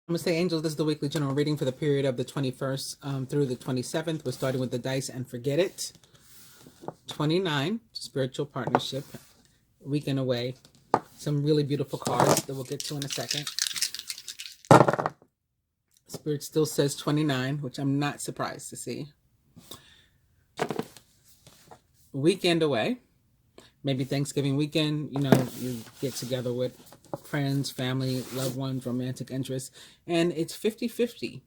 I'm going to say, angels, this is the weekly general reading for the period of the 21st through the 27th. We're starting with the dice and forget it. 29, spiritual partnership, weekend away. Some really beautiful cards that we'll get to in a second. Spirit still says 29, which I'm not surprised to see. Weekend away. Maybe Thanksgiving weekend, you know, you get together with friends, family, loved ones, romantic interests, and it's 50-50.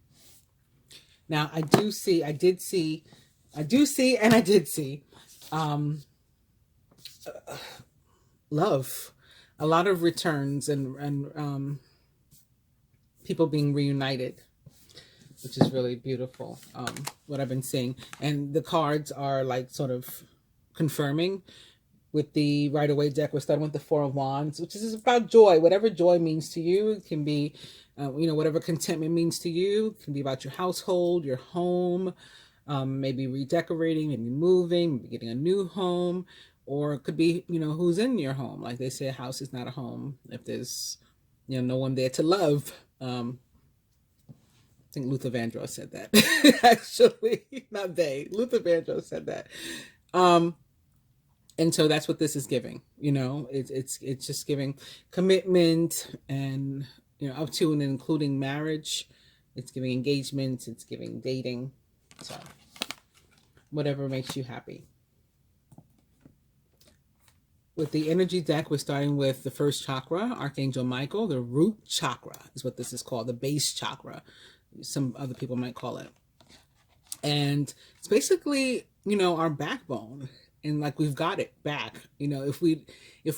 Now, I did see love, a lot of returns and people being reunited, which is really beautiful, what I've been seeing. And the cards are like sort of confirming. With the Rider-Waite deck, we're starting with the Four of Wands, which is about joy. Whatever joy means to you. It can be, whatever contentment means to you. It can be about your household, your home, maybe redecorating, maybe moving, maybe getting a new home. Or it could be, who's in your home. Like they say, a house is not a home if there's, no one there to love. I think Luther Vandross said that. Actually, not they. Luther Vandross said that. And so that's what this is giving, it's just giving commitment and, up to and including marriage. It's giving engagement. It's giving dating. So whatever makes you happy. With the energy deck, we're starting with the first chakra, Archangel Michael. The root chakra is what this is called, the base chakra. Some other people might call it. And it's basically, our backbone. And like we've got it back, if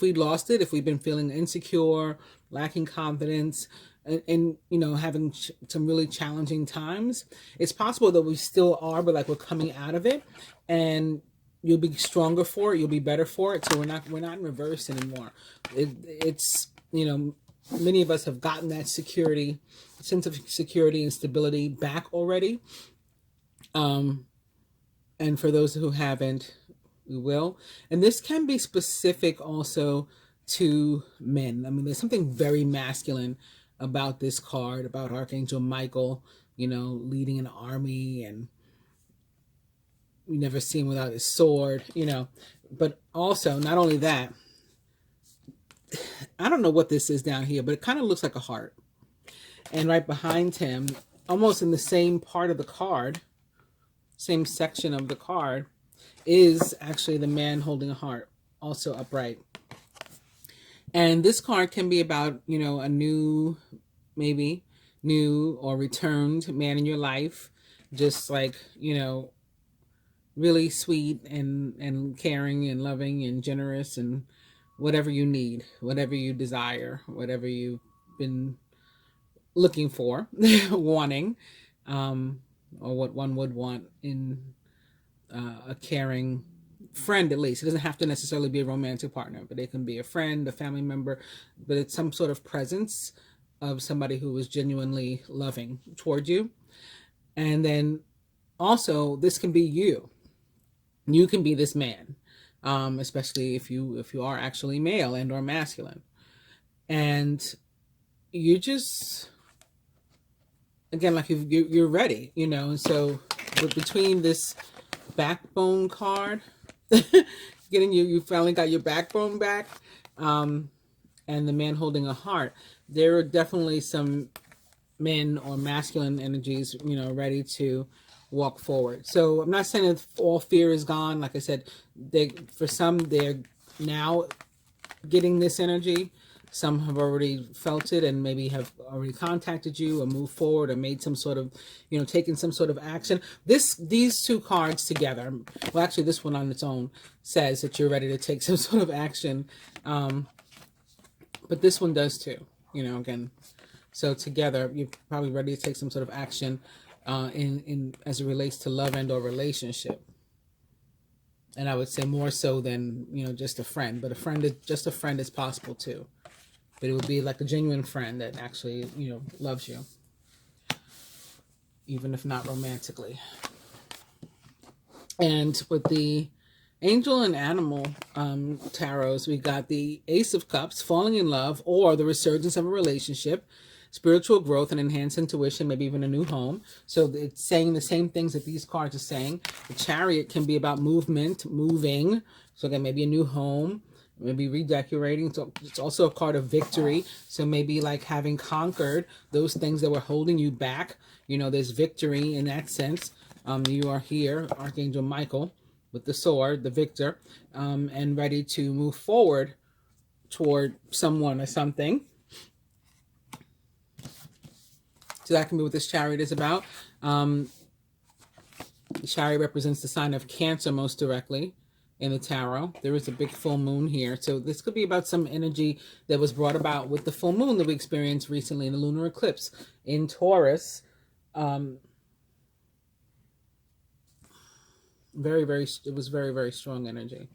we lost it, if we've been feeling insecure, lacking confidence, and having some really challenging times, it's possible that we still are, but like we're coming out of it, and you'll be stronger for it, you'll be better for it. So we're not in reverse anymore. It's many of us have gotten that sense of security and stability back already. And for those who haven't, we will. And this can be specific also to men. I mean, there's something very masculine about this card, about Archangel Michael, leading an army, and we never see him without his sword, But also, not only that, I don't know what this is down here, but it kind of looks like a heart. And right behind him, almost in the same part of the card, same section of the card, is actually the man holding a heart, also upright. And this card can be about, a new or returned man in your life, just like, really sweet and caring and loving and generous and whatever you need, whatever you desire, whatever you've been looking for, wanting, or what one would want in a caring friend. At least it doesn't have to necessarily be a romantic partner, but it can be a friend, a family member, but it's some sort of presence of somebody who is genuinely loving toward you. And then also this can be you can be this man, especially if you are actually male and or masculine, and you just, again, like you're ready, and so between this backbone card, you finally got your backbone back, and the man holding a heart, there are definitely some men or masculine energies, ready to walk forward. So I'm not saying that all fear is gone. Like I said, for some, they're now getting this energy. Some have already felt it and maybe have already contacted you or moved forward or made some sort of, taken some sort of action. These two cards together, well, actually this one on its own says that you're ready to take some sort of action. But this one does too, again. So together, you're probably ready to take some sort of action in as it relates to love and or relationship. And I would say more so than, just a friend, but just a friend is possible too. But it would be like a genuine friend that actually, loves you, even if not romantically. And with the angel and animal tarots, we got the Ace of Cups, falling in love, or the resurgence of a relationship. spiritual growth and enhanced intuition, maybe even a new home. So it's saying the same things that these cards are saying. The Chariot can be about movement, moving. So again, maybe a new home, maybe redecorating. So it's also a card of victory. So maybe like having conquered those things that were holding you back. You know, there's victory in that sense. You are here, Archangel Michael, with the sword, the victor, and ready to move forward toward someone or something. So that can be what this Chariot is about. The Chariot represents the sign of Cancer most directly in the tarot. There is a big full moon here. So this could be about some energy that was brought about with the full moon that we experienced recently in the lunar eclipse in Taurus. It was very, very strong energy.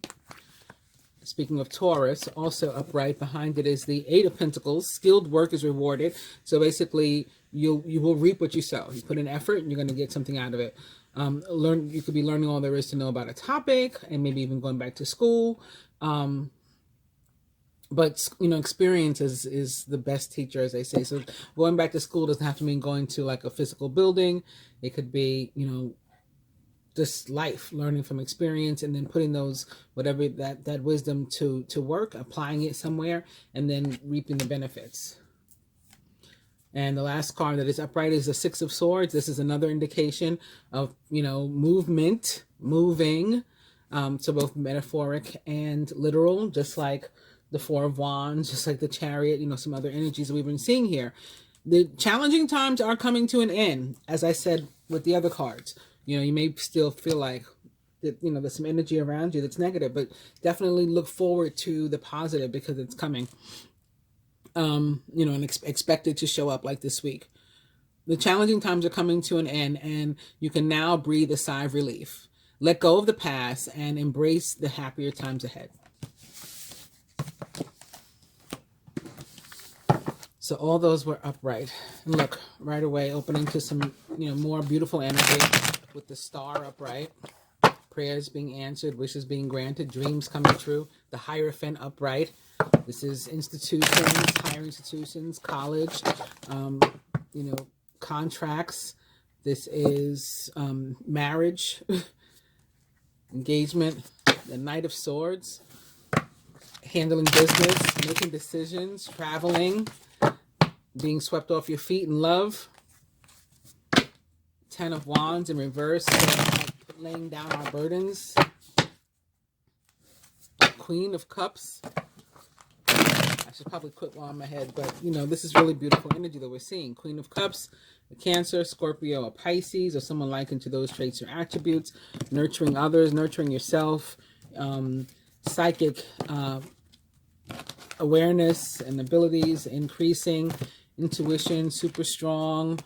Speaking of Taurus, also upright behind it is the Eight of Pentacles. Skilled work is rewarded. So basically, you will reap what you sow. You put in effort, and you're going to get something out of it. You could be learning all there is to know about a topic, and maybe even going back to school. But you know, experience is the best teacher, as they say. So going back to school doesn't have to mean going to like a physical building. It could be, you know, just life, learning from experience, and then putting those, whatever that wisdom to work, applying it somewhere, and then reaping the benefits. And the last card that is upright is the Six of Swords. This is another indication of, you know, movement, moving, so both metaphoric and literal, just like the Four of Wands, just like the Chariot, you know, some other energies that we've been seeing here. The challenging times are coming to an end, as I said with the other cards. You know, you may still feel like that, you know, there's some energy around you that's negative, but definitely look forward to the positive because it's coming. You know, and expect it to show up like this week. The challenging times are coming to an end, and you can now breathe a sigh of relief. Let go of the past and embrace the happier times ahead. So all those were upright. And look, right away, opening to some, you know, more beautiful energy with the Star upright. Prayers being answered, wishes being granted, dreams coming true. The Hierophant upright. This is institutions, higher institutions, college, you know, contracts. This is marriage, engagement. The Knight of Swords. Handling business, making decisions, traveling, being swept off your feet in love. Ten of Wands in reverse, laying down our burdens. Queen of Cups. I should probably quit while I'm ahead, but you know, this is really beautiful energy that we're seeing. Queen of Cups, a Cancer, Scorpio, a Pisces, or someone likened to those traits or attributes. Nurturing others, nurturing yourself. Psychic awareness and abilities increasing. Intuition super strong.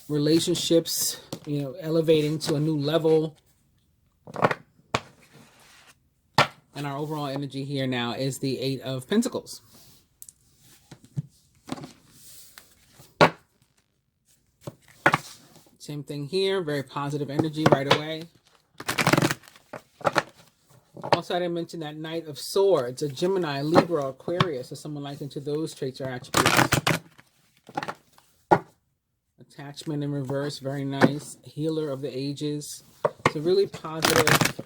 Relationships, you know, elevating to a new level. And our overall energy here now is the Eight of Pentacles. Same thing here, very positive energy right away. Also, I didn't mention that Knight of Swords, a Gemini, Libra, Aquarius, or someone likened to those traits or attributes. Attachment in reverse, very nice. Healer of the ages. So really positive,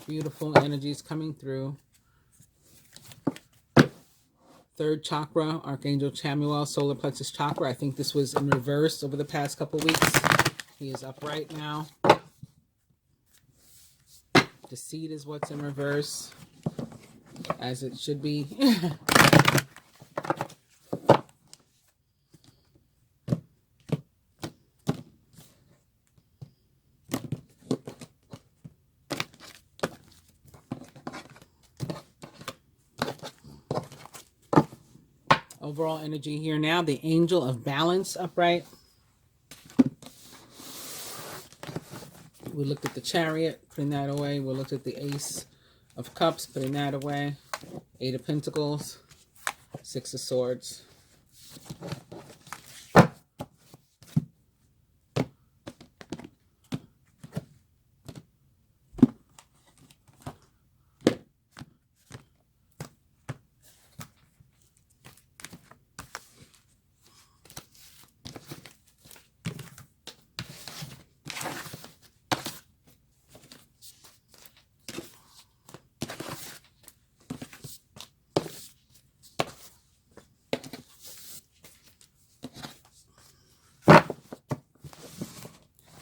beautiful energies coming through. Third chakra, Archangel Chamuel, solar plexus chakra. I think this was in reverse over the past couple weeks. He is upright now. Deceit is what's in reverse, as it should be. Overall energy here now, the Angel of Balance upright. We looked at the Chariot, putting that away. We looked at the Ace of Cups, putting that away. Eight of Pentacles, Six of Swords.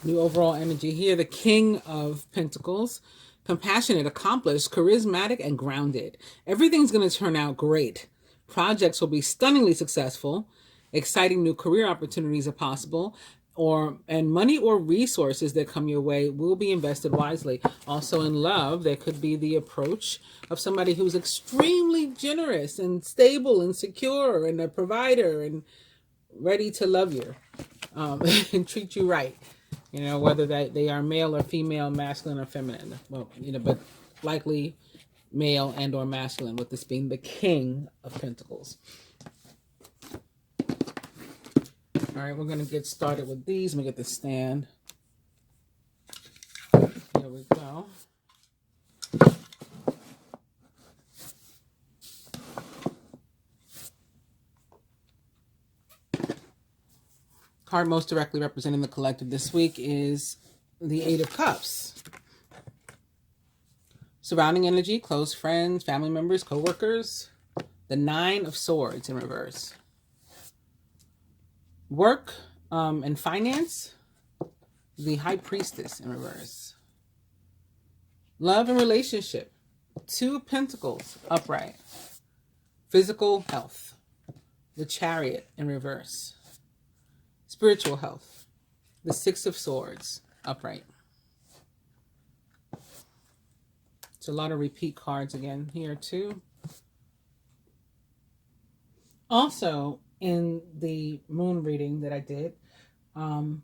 New overall energy here. The King of Pentacles. Compassionate, accomplished, charismatic, and grounded. Everything's going to turn out great. Projects will be stunningly successful. Exciting new career opportunities are possible. And money or resources that come your way will be invested wisely. Also in love, there could be the approach of somebody who's extremely generous and stable and secure and a provider and ready to love you and treat you right. You know, whether they are male or female, masculine or feminine. Well, you know, but likely male and or masculine, with this being the King of Pentacles. All right, we're going to get started with these. Let me get the stand. Here we go. Card most directly representing the collective this week is the Eight of Cups. Surrounding energy, close friends, family members, co-workers. The Nine of Swords in reverse. Work and finance. The High Priestess in reverse. Love and relationship. Two of Pentacles upright. Physical health. The Chariot in reverse. Spiritual health. The Six of Swords upright. It's a lot of repeat cards again here too. Also, in the moon reading that I did, there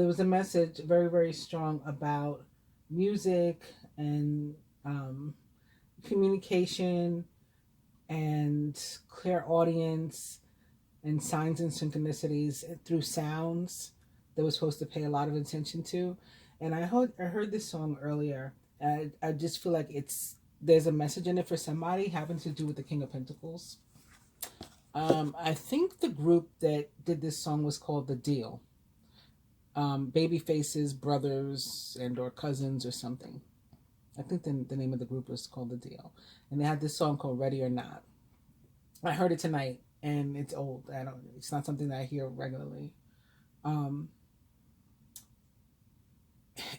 was a message very, very strong about music and communication and clairaudience and signs and synchronicities through sounds that we're supposed to pay a lot of attention to. And I heard this song earlier. I just feel like there's a message in it for somebody having to do with the King of Pentacles. I think the group that did this song was called The Deal. Baby Faces, Brothers, and or Cousins or something. I think the name of the group was called The Deal. And they had this song called Ready or Not. I heard it tonight, and it's old. It's not something that I hear regularly. And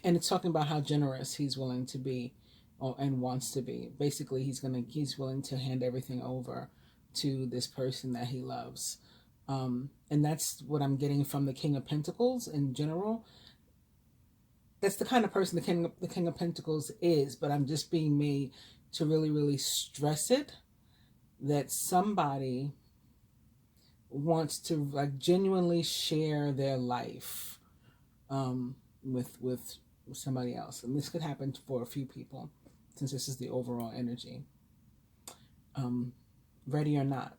it's talking about how generous he's willing to be and wants to be. Basically, he's willing to hand everything over to this person that he loves. And that's what I'm getting from the King of Pentacles in general. That's the kind of person the King of Pentacles is, but I'm just being made to really, really stress it, that somebody wants to like genuinely share their life with somebody else. And this could happen for a few people, since this is the overall energy. Ready or Not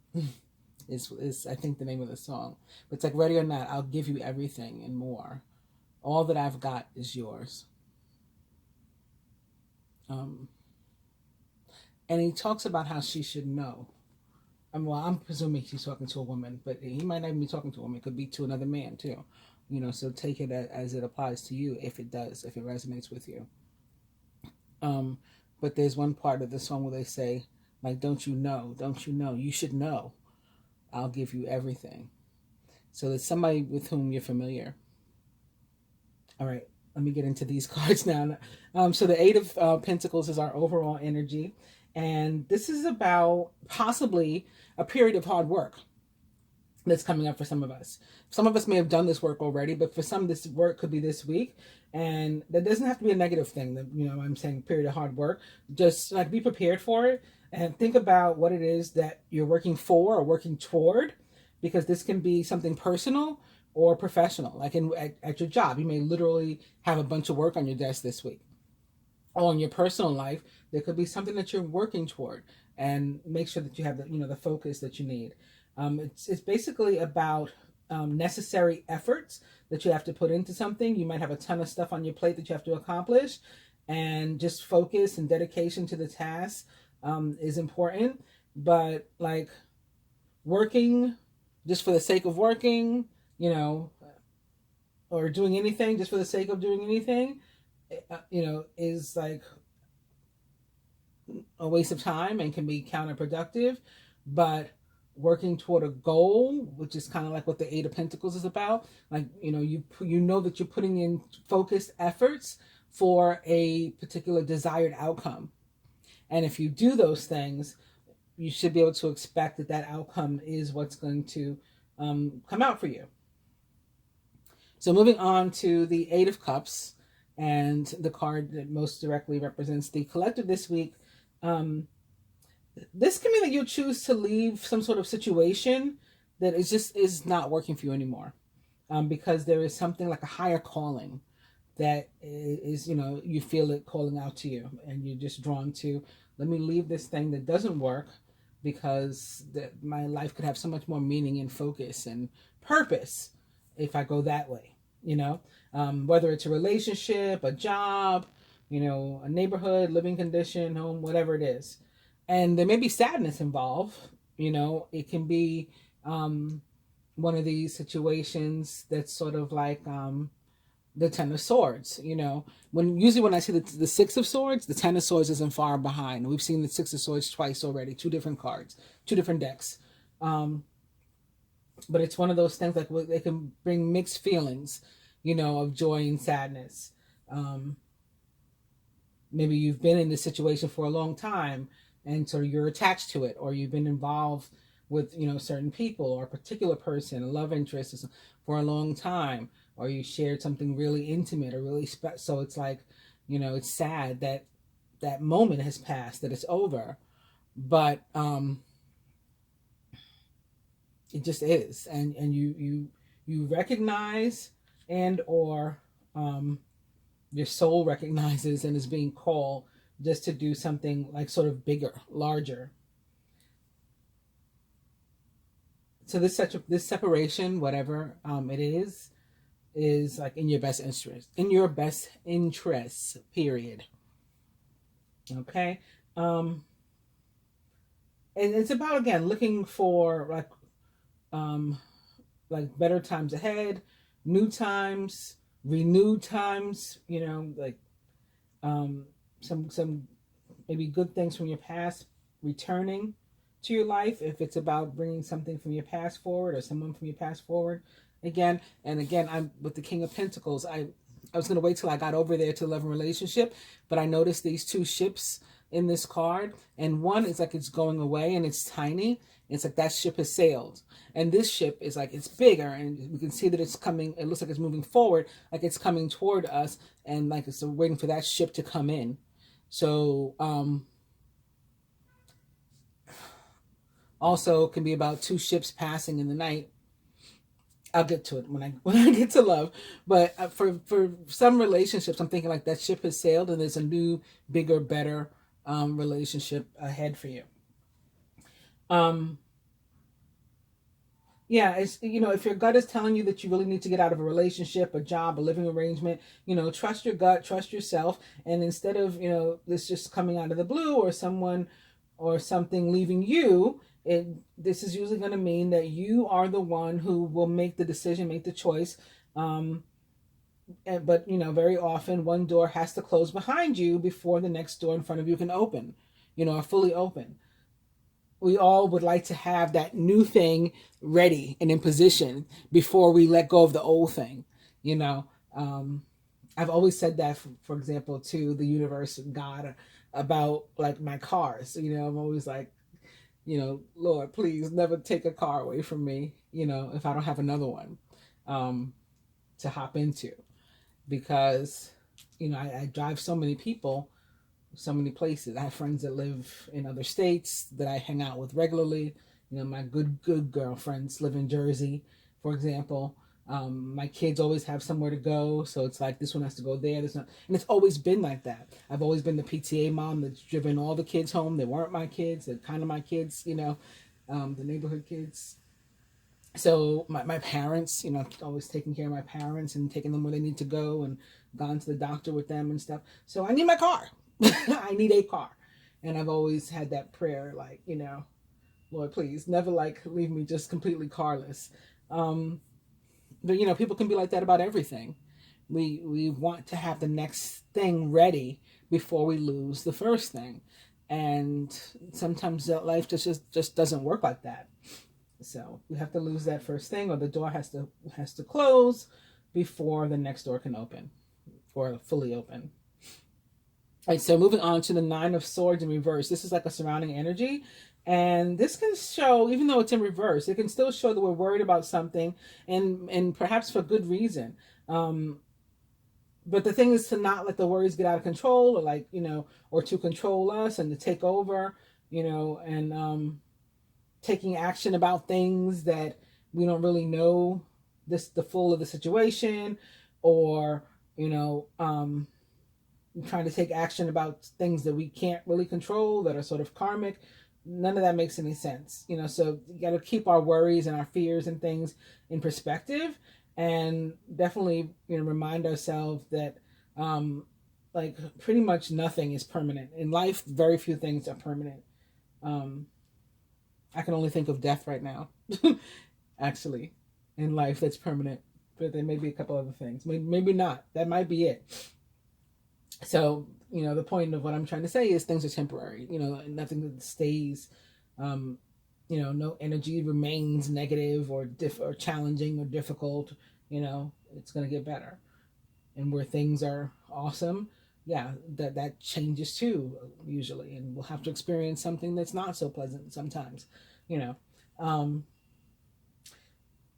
is I think the name of the song. But it's like, ready or not, I'll give you everything and more. All that I've got is yours. And he talks about how she should know. Well, I'm presuming she's talking to a woman, but he might not even be talking to a woman. It could be to another man too. You know, so take it as it applies to you, if it does, if it resonates with you. But there's one part of the song where they say, like, don't you know, you should know, I'll give you everything. So it's somebody with whom you're familiar. All right, let me get into these cards now. So the Eight of Pentacles is our overall energy. And this is about possibly a period of hard work that's coming up for some of us. Some of us may have done this work already, but for some, this work could be this week. And that doesn't have to be a negative thing. That, you know, I'm saying period of hard work. Just like be prepared for it and think about what it is that you're working for or working toward, because this can be something personal or professional. Like at your job, you may literally have a bunch of work on your desk this week. Or in your personal life, there could be something that you're working toward, and make sure that you have the focus that you need. It's basically about necessary efforts that you have to put into something. You might have a ton of stuff on your plate that you have to accomplish, and just focus and dedication to the task is important. But like working just for the sake of working, or doing anything just for the sake of doing anything, is like a waste of time and can be counterproductive. But working toward a goal, which is kind of like what the Eight of Pentacles is about. Like, you know, you know that you're putting in focused efforts for a particular desired outcome. And if you do those things, you should be able to expect that that outcome is what's going to come out for you. So moving on to the Eight of Cups, and the card that most directly represents the collective this week. This can mean that you choose to leave some sort of situation that is not working for you anymore, because there is something like a higher calling that is, you know, you feel it calling out to you, and you're just drawn to, let me leave this thing that doesn't work, because my life could have so much more meaning and focus and purpose if I go that way, you know, whether it's a relationship, a job, you know, a neighborhood, living condition, home, whatever it is. And there may be sadness involved, you know, it can be one of these situations that's sort of like the Ten of Swords, you know, usually when I see the Six of Swords, the Ten of Swords isn't far behind. We've seen the Six of Swords twice already, 2 different cards, 2 different decks. But it's one of those things like they can bring mixed feelings, you know, of joy and sadness. Maybe you've been in this situation for a long time, and so you're attached to it, or you've been involved with, you know, certain people or a particular person, a love interest for a long time, or you shared something really intimate or really special. So it's like, you know, it's sad that that moment has passed, that it's over, but it just is, and you recognize, and or your soul recognizes and is being called just to do something like sort of bigger, larger. So this separation, whatever it is like in your best interest, period. Okay. And it's about, again, looking for like better times ahead, new times, renewed times, you know, like some maybe good things from your past returning to your life, if it's about bringing something from your past forward, or someone from your past forward again. And again, I'm with the King of Pentacles. I was going to wait till I got over there to love and relationship, but I noticed these 2 ships in this card, and one is like it's going away and it's tiny. It's like that ship has sailed, and this ship is like it's bigger, and we can see that it's coming. It looks like it's moving forward, like it's coming toward us, and like it's waiting for that ship to come in. So also can be about 2 ships passing in the night. I'll get to it when I get to love. But for some relationships, I'm thinking like that ship has sailed, and there's a new, bigger, better relationship ahead for you. Yeah, it's, you know, if your gut is telling you that you really need to get out of a relationship, a job, a living arrangement, you know, trust your gut, trust yourself. And instead of, you know, this just coming out of the blue, or someone or something leaving you, this is usually going to mean that you are the one who will make the decision, make the choice. But, you know, very often one door has to close behind you before the next door in front of you can open, you know, or fully open. We all would like to have that new thing ready and in position before we let go of the old thing, you know. I've always said that, for example, to the universe and God about like my cars. You know, I'm always like, you know, Lord, please never take a car away from me, you know, if I don't have another one to hop into. Because, you know, I drive so many people, so many places. I have friends that live in other states that I hang out with regularly. You know, my good girlfriends live in Jersey, for example. My kids always have somewhere to go, so it's like this one has to go there, this one, and it's always been like that. I've always been the PTA mom that's driven all the kids home. They weren't my kids, they're kind of my kids, you know, the neighborhood kids. So my parents, you know, always taking care of my parents and taking them where they need to go, and gone to the doctor with them and stuff. So I need my car. I need a car. And I've always had that prayer, like, you know, Lord, please never like leave me just completely carless. But, you know, people can be like that about everything. We want to have the next thing ready before we lose the first thing. And sometimes life just doesn't work like that. So we have to lose that first thing, or the door has to close before the next door can open or fully open. All right, so moving on to the Nine of Swords in reverse. This is like a surrounding energy. And this can show, even though it's in reverse, it can still show that we're worried about something, and perhaps for good reason. But the thing is to not let the worries get out of control, or like, or to control us and to take over, and taking action about things that we don't really know the full of the situation, or, trying to take action about things that we can't really control that are sort of karmic. None of that makes any sense. So you got to keep our worries and our fears and things in perspective, and definitely, remind ourselves that, like, pretty much nothing is permanent in life. Very few things are permanent. I can only think of death right now, actually, in life that's permanent, but there may be a couple other things. Maybe not. That might be it. So, the point of what I'm trying to say is things are temporary, nothing that stays, no energy remains negative or challenging or difficult, it's going to get better. And where things are awesome, yeah, that changes too, usually. And we'll have to experience something that's not so pleasant sometimes,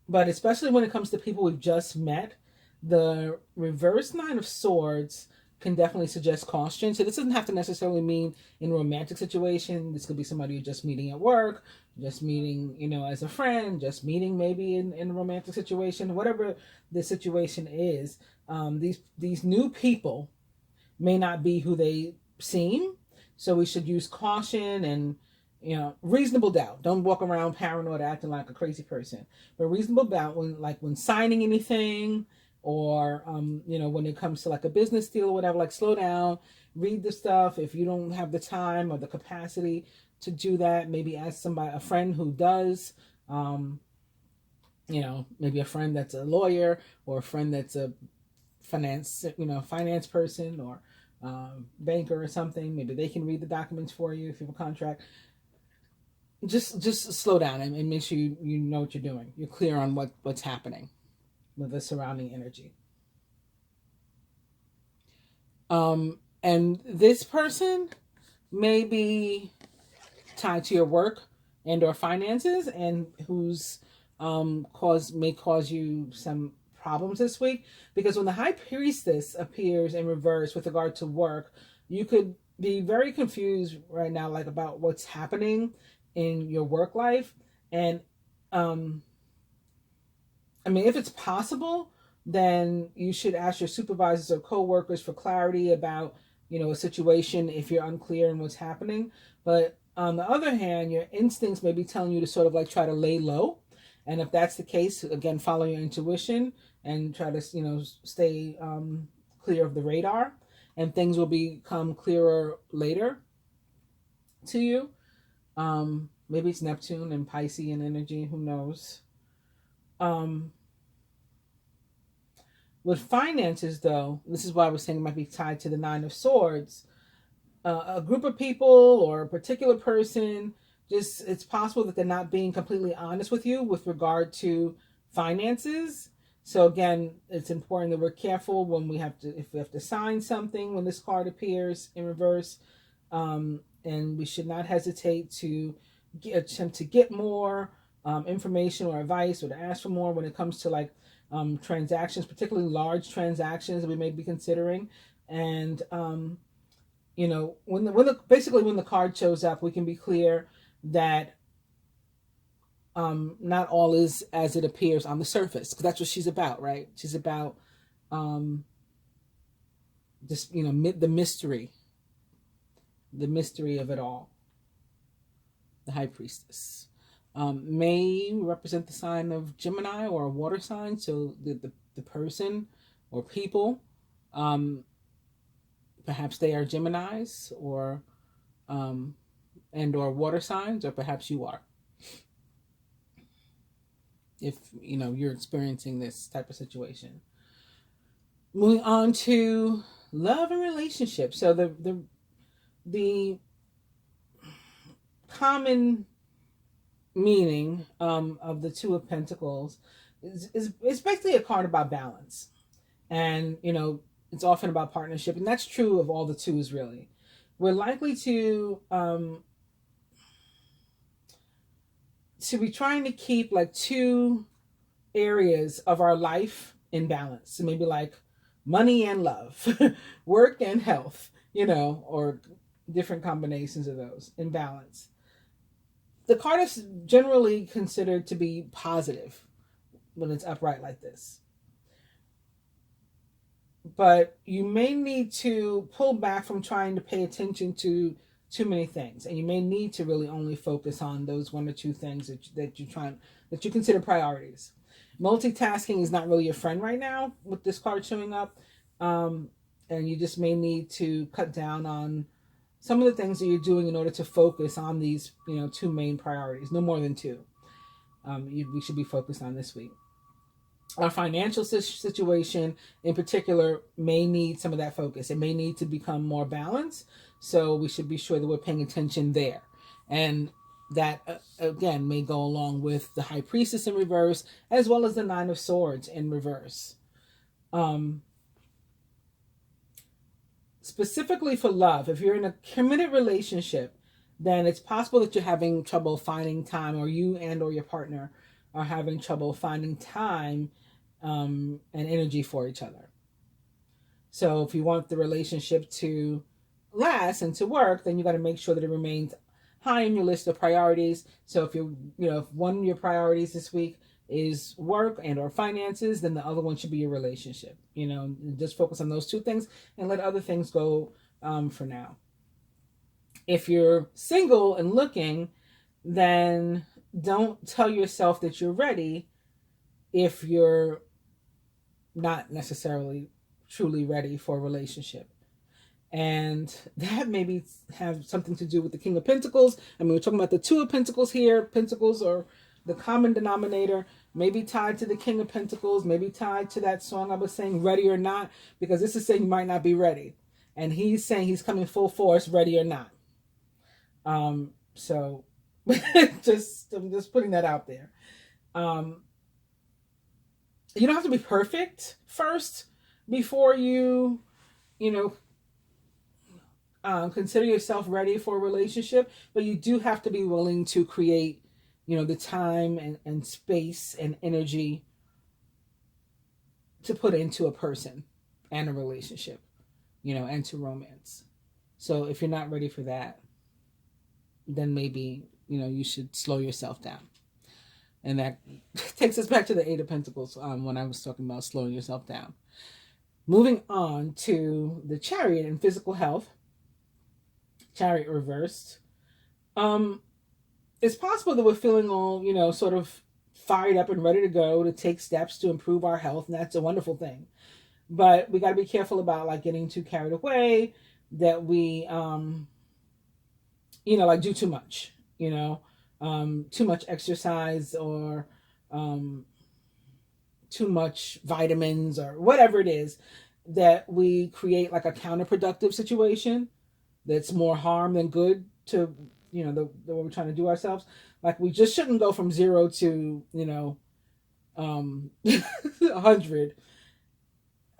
But especially when it comes to people we've just met, the reverse Nine of Swords can definitely suggest caution. So this doesn't have to necessarily mean in a romantic situation. This could be somebody you're just meeting at work, just meeting, as a friend, just meeting maybe in a romantic situation, whatever the situation is. These new people may not be who they seem. So we should use caution and, reasonable doubt. Don't walk around paranoid acting like a crazy person, but reasonable doubt when signing anything, or when it comes to like a business deal or whatever. Like, slow down, read the stuff. If you don't have the time or the capacity to do that, maybe ask a friend who does. Maybe a friend that's a lawyer, or a friend that's a finance person, or banker or something. Maybe they can read the documents for you if you have a contract. Just slow down and make sure you know what you're doing. You're clear on what's happening with the surrounding energy. And this person may be tied to your work and or finances, and who's may cause you some problems this week. Because when the High Priestess appears in reverse with regard to work, you could be very confused right now, like, about what's happening in your work life. And if it's possible, then you should ask your supervisors or co-workers for clarity about, a situation if you're unclear in what's happening. But on the other hand, your instincts may be telling you to sort of like try to lay low. And if that's the case, again, follow your intuition and try to, stay clear of the radar, and things will become clearer later to you. Maybe it's Neptune and Piscean energy, who knows? With finances, though, this is why I was saying it might be tied to the Nine of Swords. A group of people or a particular person, it's possible that they're not being completely honest with you with regard to finances. So again, it's important that we're careful if we have to sign something when this card appears in reverse. And we should not hesitate to attempt to get more information or advice, or to ask for more when it comes to like transactions, particularly large transactions that we may be considering. And when the card shows up, we can be clear that not all is as it appears on the surface, because that's what she's about, right? She's about the mystery of it all. The High Priestess may represent the sign of Gemini, or a water sign. So the person or people, perhaps they are Geminis, or water signs, or perhaps you are, if you're experiencing this type of situation. Moving on to love and relationships. So the common meaning of the Two of Pentacles is basically a card about balance. And, you know, it's often about partnership. And that's true of all the twos, really. We're likely to be trying to keep like two areas of our life in balance. So maybe like money and love, work and health, you know, or different combinations of those in balance. The card is generally considered to be positive when it's upright like this. But you may need to pull back from trying to pay attention to too many things, and you may need to really only focus on those one or two things that you consider priorities. Multitasking is not really your friend right now with this card showing up, and you just may need to cut down on some of the things that you're doing in order to focus on these, you know, two main priorities. No more than two. We should be focused on this week. Our financial situation in particular may need some of that focus. It may need to become more balanced. So we should be sure that we're paying attention there. And that, again, may go along with the High Priestess in reverse, as well as the Nine of Swords in reverse. Specifically for love, if you're in a committed relationship, then it's possible that you're having trouble finding time, or you and or your partner are having trouble finding time and energy for each other. So if you want the relationship to last and to work, then you got to make sure that it remains high on your list of priorities. So if if one of your priorities this week is work and or finances, then the other one should be your relationship. You know, just focus on those two things and let other things go for now. If you're single and looking, then don't tell yourself that you're ready if you're not necessarily truly ready for a relationship. And that maybe have something to do with the King of Pentacles. I mean, we're talking about the Two of Pentacles here. Pentacles are the common denominator, maybe tied to the King of Pentacles, maybe tied to that song I was saying, Ready or Not, because this is saying you might not be ready. And he's saying he's coming full force, ready or not. So I'm just putting that out there. You don't have to be perfect first before you consider yourself ready for a relationship, but you do have to be willing to create, the time and space and energy to put into a person and a relationship, and to romance. So if you're not ready for that, then maybe, you should slow yourself down. And that takes us back to the Eight of Pentacles when I was talking about slowing yourself down. Moving on to the Chariot and physical health. Chariot reversed. It's possible that we're feeling all, sort of fired up and ready to go to take steps to improve our health. And that's a wonderful thing. But we got to be careful about getting too carried away, that we, do too much, too much exercise or too much vitamins or whatever it is, that we create like a counterproductive situation that's more harm than good to, the what we're trying to do ourselves. Like we just shouldn't go from 0 to, 100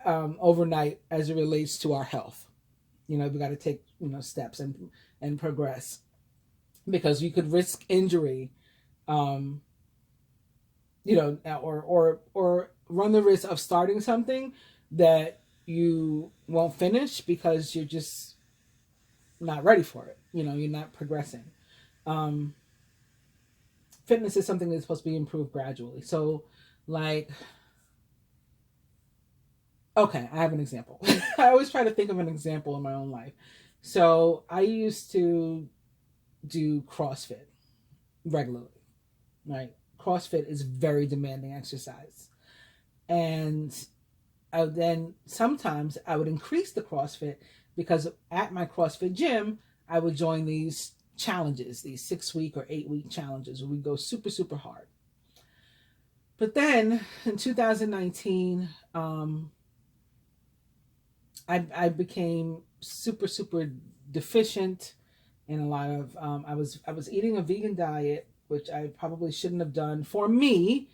overnight as it relates to our health. We got to take, steps and progress, because you could risk injury, or run the risk of starting something that you won't finish because you're just not ready for it. You're not progressing. Fitness is something that's supposed to be improved gradually. So okay, I have an example. I always try to think of an example in my own life. So I used to do CrossFit regularly, right? CrossFit is very demanding exercise. And sometimes I would increase the CrossFit, because at my CrossFit gym, I would join these challenges, these 6-week or 8-week challenges where we go super, super hard. But then in 2019, I became super, super deficient in a lot of, I was eating a vegan diet which I probably shouldn't have done for me,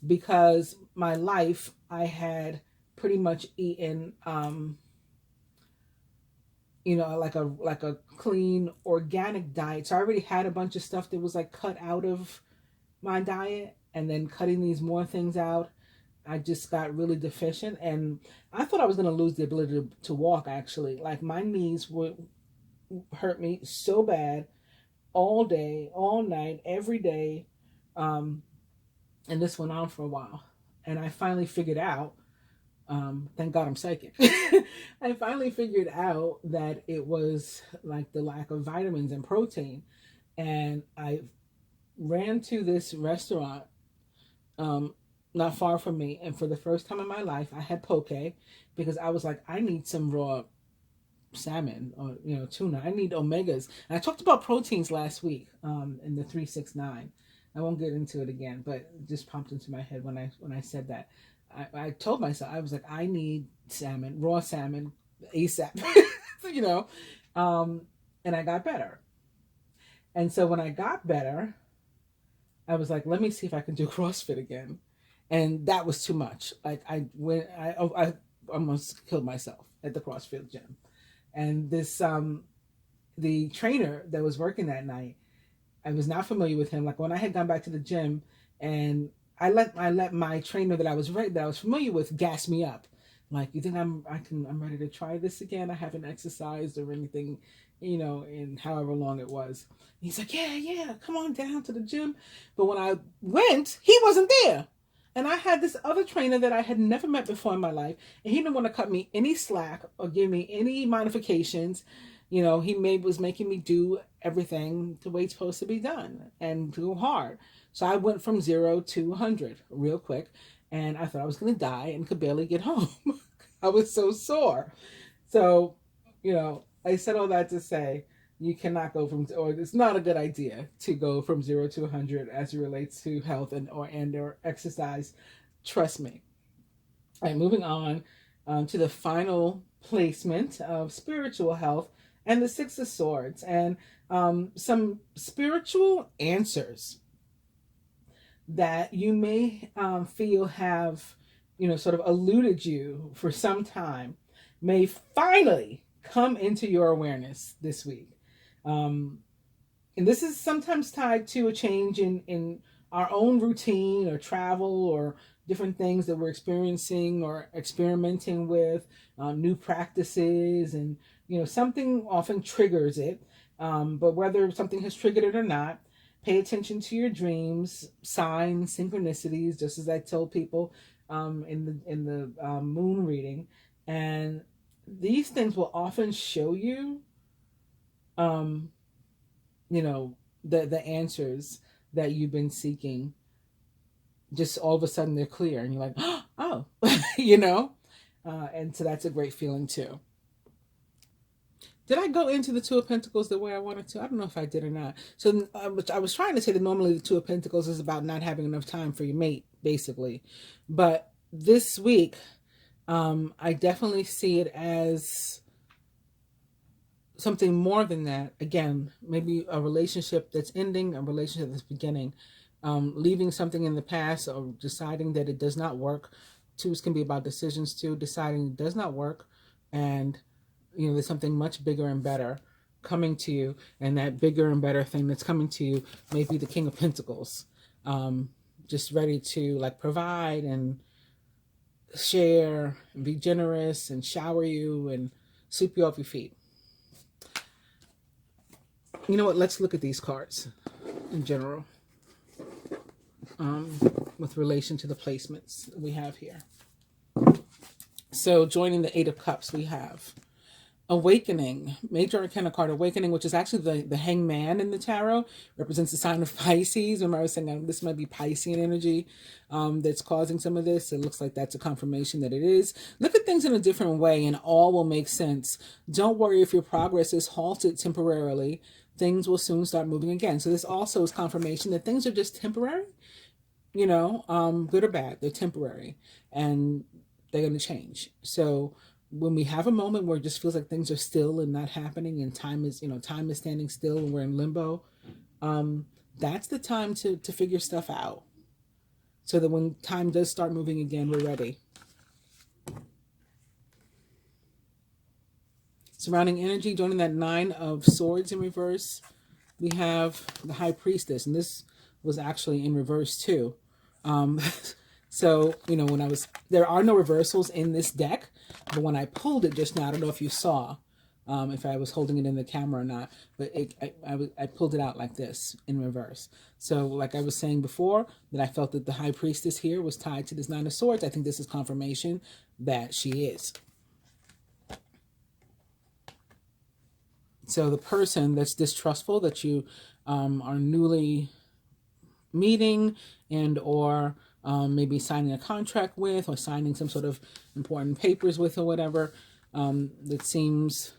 because my life, I had pretty much eaten, like a clean organic diet. So I already had a bunch of stuff that was like cut out of my diet, and then cutting these more things out, I just got really deficient, and I thought I was going to lose the ability to walk, actually. Like, my knees would hurt me so bad all day, all night, every day. And this went on for a while. And I finally figured out, thank God I'm psychic. I finally figured out that it was like the lack of vitamins and protein. And I ran to this restaurant, not far from me, and for the first time in my life, I had poke, because I was like, I need some raw salmon or tuna. I need omegas. And I talked about proteins last week, in the 369. I won't get into it again, but it just popped into my head when I said that. I told myself, I was like, I need salmon, raw salmon, ASAP. And I got better. And so when I got better, I was like, let me see if I can do CrossFit again. And that was too much. Like, I almost killed myself at the CrossFit gym. And this, the trainer that was working that night, I was not familiar with him. Like, when I had gone back to the gym, and I let my trainer that I was familiar with gas me up. Like, you think I'm ready to try this again? I haven't exercised or anything, in however long it was. And he's like, yeah, come on down to the gym. But when I went, he wasn't there. And I had this other trainer that I had never met before in my life, and he didn't want to cut me any slack or give me any modifications. He was making me do everything the way it's supposed to be done and go hard. So I went from 0 to 100 real quick, and I thought I was going to die and could barely get home. I was so sore. So, I said all that to say, you cannot go or it's not a good idea to go from 0 to 100 as it relates to health or exercise. Trust me. All right, moving on to the final placement of spiritual health and the Six of Swords, and some spiritual answers that you may feel have, sort of eluded you for some time, may finally come into your awareness this week. And this is sometimes tied to a change in our own routine or travel or different things that we're experiencing or experimenting with, new practices, and, something often triggers it. But whether something has triggered it or not, pay attention to your dreams, signs, synchronicities, just as I told people in the moon reading. And these things will often show you the answers that you've been seeking. Just all of a sudden they're clear, and you're like, oh, and so that's a great feeling too. Did I go into the Two of Pentacles the way I wanted to? I don't know if I did or not. So I was trying to say that normally the Two of Pentacles is about not having enough time for your mate, basically. But this week, I definitely see it as something more than that. Again, maybe a relationship that's ending, a relationship that's beginning, leaving something in the past or deciding that it does not work. Twos can be about decisions too, deciding it does not work, and there's something much bigger and better coming to you, and that bigger and better thing that's coming to you may be the King of Pentacles, just ready to provide and share and be generous and shower you and sweep you off your feet. You know what? Let's look at these cards in general, with relation to the placements we have here. So joining the Eight of Cups, we have Awakening, Major Arcana card, Awakening, which is actually the Hangman in the tarot, represents the sign of Pisces. Remember I was saying that this might be Piscean energy that's causing some of this. It looks like that's a confirmation that it is. Look at things in a different way and all will make sense. Don't worry if your progress is halted temporarily. Things will soon start moving again. So this also is confirmation that things are just temporary, good or bad. They're temporary and they're going to change. So when we have a moment where it just feels like things are still and not happening, and time is standing still and we're in limbo, that's the time to figure stuff out, so that when time does start moving again, we're ready. Surrounding energy, joining that 9 of Swords in reverse, we have the High Priestess, and this was actually in reverse too. So, when there are no reversals in this deck, but when I pulled it just now, I don't know if you saw, if I was holding it in the camera or not, but I pulled it out like this in reverse. So like I was saying before, that I felt that the High Priestess here was tied to this 9 of Swords. I think this is confirmation that she is. So the person that's distrustful, that you are newly meeting and or maybe signing a contract with, or signing some sort of important papers with, or whatever, that seems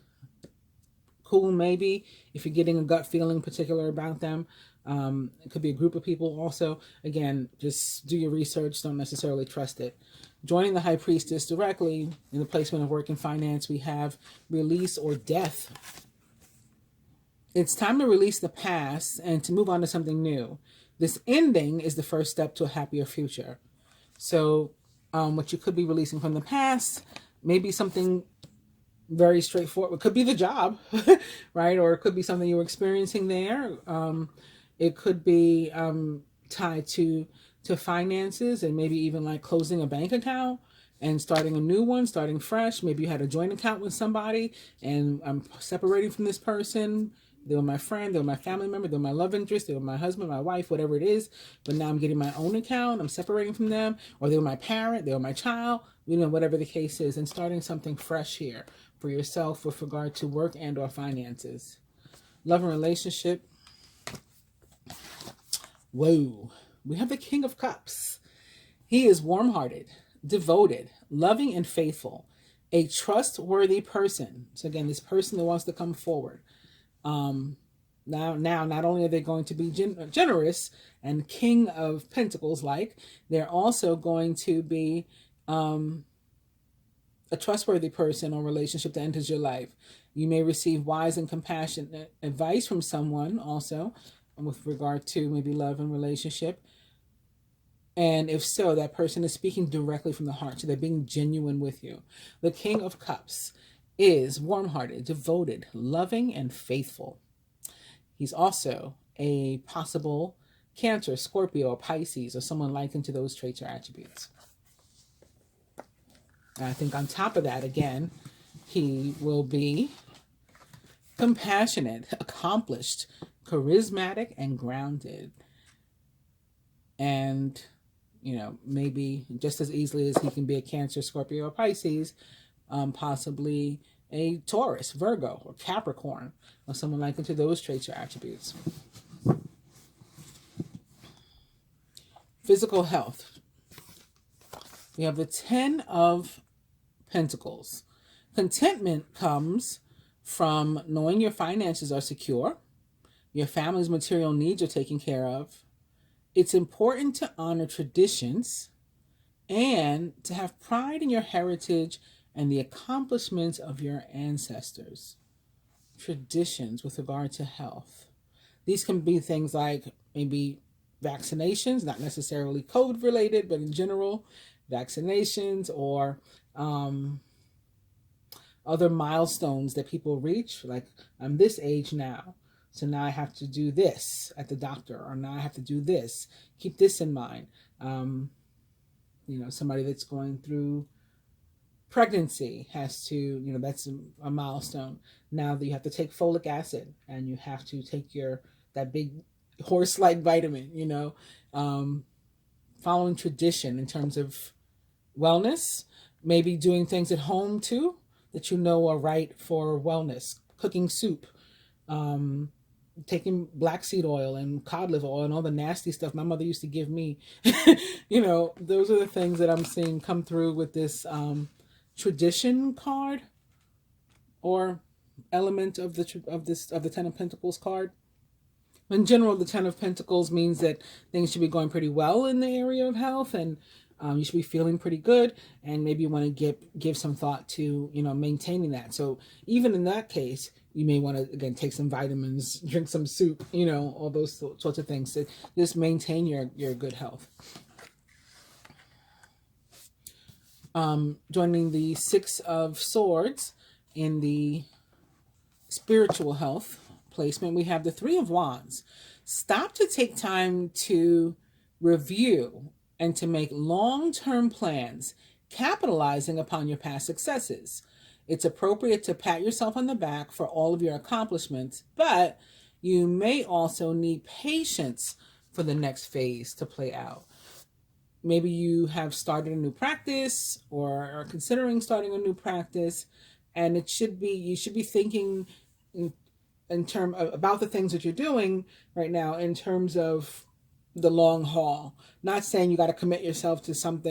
cool, maybe, if you're getting a gut feeling particular about them. It could be a group of people also. Again, just do your research, don't necessarily trust it. Joining the High Priestess directly in the placement of work and finance, we have release or death. It's time to release the past and to move on to something new. This ending is the first step to a happier future. So what you could be releasing from the past, maybe something very straightforward. It could be the job, right? Or it could be something you were experiencing there. It could be tied to finances, and maybe even like closing a bank account and starting a new one, starting fresh. Maybe you had a joint account with somebody, and I'm separating from this person. They were my friend, they were my family member, they were my love interest, they were my husband, my wife, whatever it is. But now I'm getting my own account, I'm separating from them, or they were my parent, they were my child, whatever the case is, and starting something fresh here for yourself with regard to work and or finances. Love and relationship. Whoa. We have the King of Cups. He is warm-hearted, devoted, loving, and faithful. A trustworthy person. So again, this person that wants to come forward. Now, not only are they going to be generous and King of Pentacles like, they're also going to be a trustworthy person or relationship that enters your life. You may receive wise and compassionate advice from someone also with regard to maybe love and relationship. And if so, that person is speaking directly from the heart. So they're being genuine with you. The King of Cups is warm-hearted, devoted, loving, and faithful. He's also a possible Cancer, Scorpio, or Pisces, or someone likened to those traits or attributes. And I think on top of that, again, he will be compassionate, accomplished, charismatic, and grounded. And, maybe just as easily as he can be a Cancer, Scorpio, or Pisces, possibly a Taurus, Virgo, or Capricorn, or someone likened to those traits or attributes. Physical health. We have the 10 of Pentacles. Contentment comes from knowing your finances are secure, your family's material needs are taken care of. It's important to honor traditions and to have pride in your heritage and the accomplishments of your ancestors. Traditions with regard to health. These can be things like maybe vaccinations, not necessarily COVID related, but in general, vaccinations or other milestones that people reach. Like, I'm this age now, so now I have to do this at the doctor, or now I have to do this. Keep this in mind. Somebody that's going through pregnancy has to, that's a milestone. Now that you have to take folic acid, and you have to take that big horse-like vitamin, following tradition in terms of wellness, maybe doing things at home too that are right for wellness, cooking soup, taking black seed oil and cod liver oil and all the nasty stuff my mother used to give me. Those are the things that I'm seeing come through with this tradition card or element of the 10 of Pentacles card. In general, the 10 of Pentacles means that things should be going pretty well in the area of health, and you should be feeling pretty good, and maybe you want to give some thought to maintaining that. So even in that case, You may want to, again, take some vitamins, drink some soup, you know, all those sorts of things to just maintain your good health. Joining the Six of Swords in the spiritual health placement, we have the Three of Wands. Stop to take time to review and to make long-term plans, capitalizing upon your past successes. It's appropriate to pat yourself on the back for all of your accomplishments, but you may also need patience for the next phase to play out. Maybe you have started a new practice or are considering starting a new practice, and you should be thinking in term of, about the things that you're doing right now in terms of the long haul. Not saying you got to commit yourself to some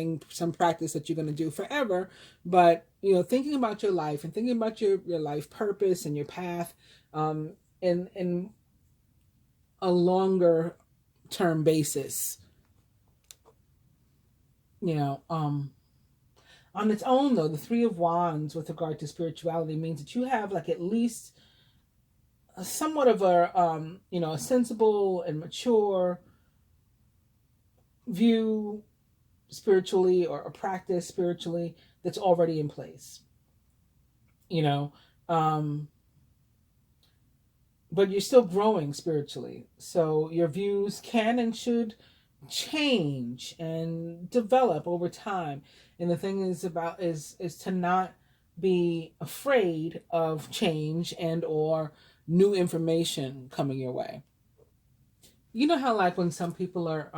practice that you're going to do forever, but you know, thinking about your life and thinking about your life purpose and your path in a longer term basis. You know, on its own though, the Three of Wands with regard to spirituality means that you have like at least somewhat of a you know, a sensible and mature view spiritually, or a practice spiritually that's already in place, you know, but you're still growing spiritually, so your views can and should change and develop over time. And the thing is to not be afraid of change and or new information coming your way. You know how like when some people are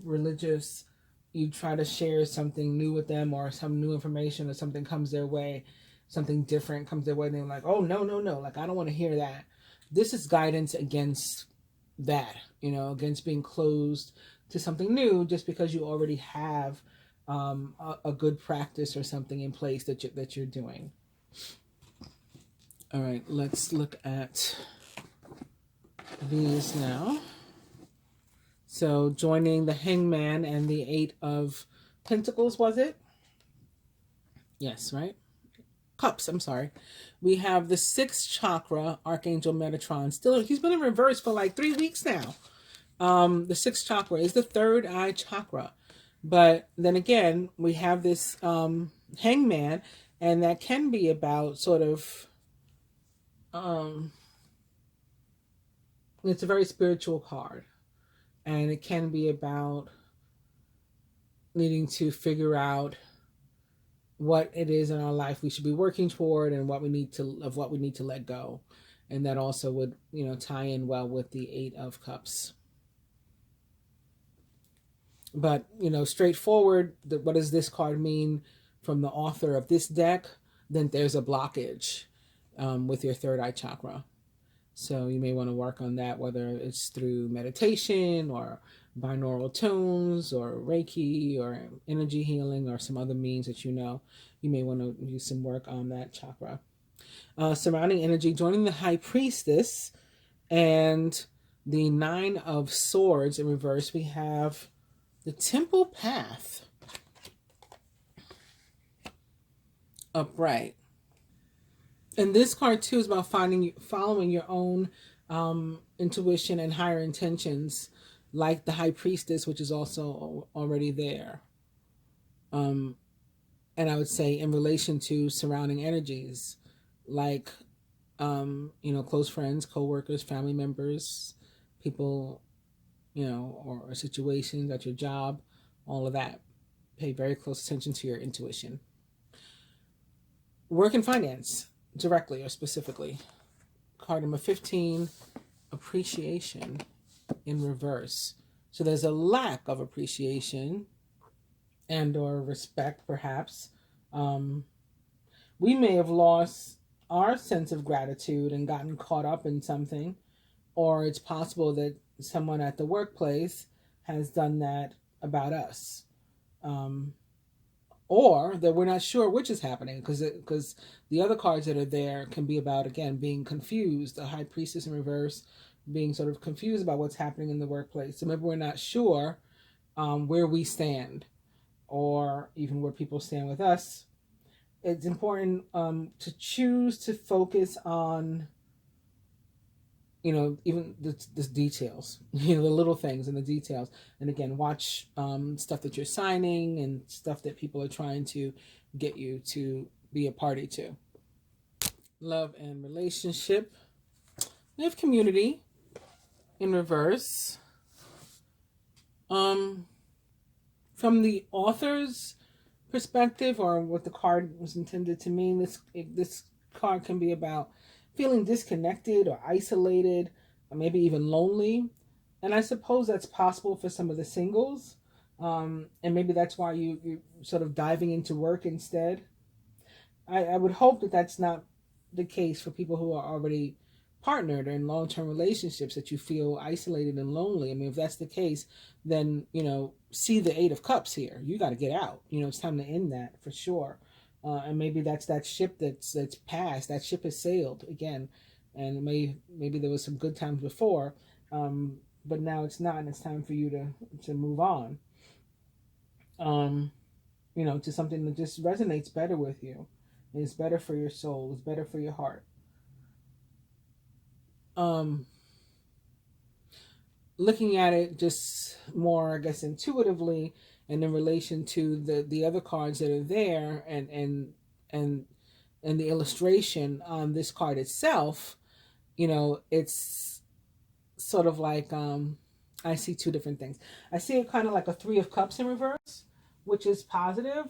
religious, you try to share something new with them, or some new information or something comes their way, something different comes their way, and they're like, oh, no, like, I don't want to hear that. This is guidance against that, you know, against being closed to something new just because you already have a good practice or something in place that you're doing. All right, let's look at these now. So joining the Hangman and the Eight of Pentacles, was it? Yes, right? Cups, I'm sorry. We have the Sixth Chakra, Archangel Metatron. Still, he's been in reverse for like 3 weeks now. The Sixth Chakra is the third eye chakra. But then again, we have this Hangman, and that can be about sort of, it's a very spiritual card. And it can be about needing to figure out what it is in our life we should be working toward, and what we need to let go. And that also would, you know, tie in well with the Eight of Cups. But, you know, straightforward, what does this card mean from the author of this deck? Then there's a blockage with your third eye chakra. So you may want to work on that, whether it's through meditation or binaural tones or Reiki or energy healing or some other means that you know. You may want to do some work on that chakra. Surrounding energy, joining the High Priestess and the Nine of Swords in reverse, we have the Temple Path upright. And this card too is about following your own intuition and higher intentions, like the High Priestess, which is also already there. And I would say in relation to surrounding energies, like you know, close friends, co-workers, family members, people, you know, or situations at your job, all of that. Pay very close attention to your intuition. Work and finance, directly or specifically. Card number 15, appreciation in reverse. So there's a lack of appreciation and or respect, perhaps. We may have lost our sense of gratitude and gotten caught up in something, or it's possible that someone at the workplace has done that about us. Or that we're not sure which is happening, because the other cards that are there can be about, again, being confused. The High Priestess in reverse, being sort of confused about what's happening in the workplace. So maybe we're not sure where we stand, or even where people stand with us. It's important to choose to focus on you know, even the details, you know, the little things and the details. And again, watch stuff that you're signing and stuff that people are trying to get you to be a party to. Love and relationship. We have community in reverse. From the author's perspective, or what the card was intended to mean, this card can be about feeling disconnected or isolated, or maybe even lonely. And I suppose that's possible for some of the singles. And maybe that's why you're sort of diving into work instead. I would hope that that's not the case for people who are already partnered or in long-term relationships, that you feel isolated and lonely. I mean, if that's the case, then, you know, see the Eight of Cups here. You got to get out. You know, it's time to end that for sure. And maybe that's that ship that's passed. That ship has sailed again, and maybe there was some good times before, but now it's not, and it's time for you to move on. You know, to something that just resonates better with you. It's better for your soul. It's better for your heart. Looking at it just more, I guess, intuitively, and in relation to the other cards that are there, and the illustration on this card itself, you know, it's sort of like, I see two different things. I see it kind of like a Three of Cups in reverse, which is positive,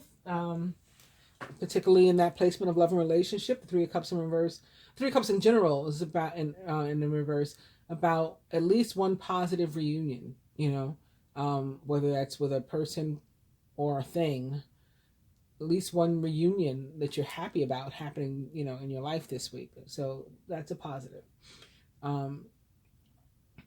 particularly in that placement of love and relationship. The Three of Cups in reverse, Three of Cups in general, is about in the reverse, about at least one positive reunion, you know, whether that's with a person or a thing, at least one reunion that you're happy about happening, you know, in your life this week. So that's a positive.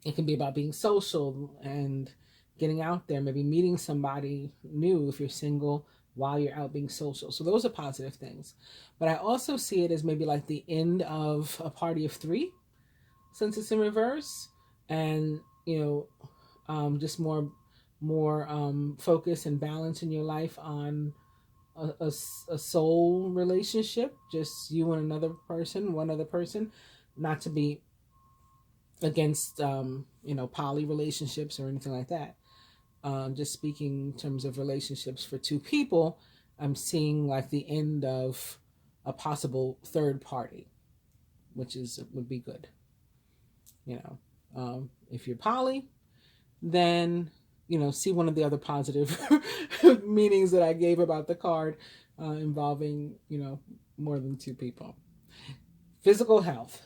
It can be about being social and getting out there, maybe meeting somebody new if you're single while you're out being social. So those are positive things. But I also see it as maybe like the end of a party of three, since it's in reverse, and, you know, just more focus and balance in your life on a soul relationship, just you and another person, one other person, not to be against, you know, poly relationships or anything like that. Just speaking in terms of relationships for two people, I'm seeing like the end of a possible third party, which would be good. You know, if you're poly, then, you know, see one of the other positive meanings that I gave about the card, involving, you know, more than two people. Physical health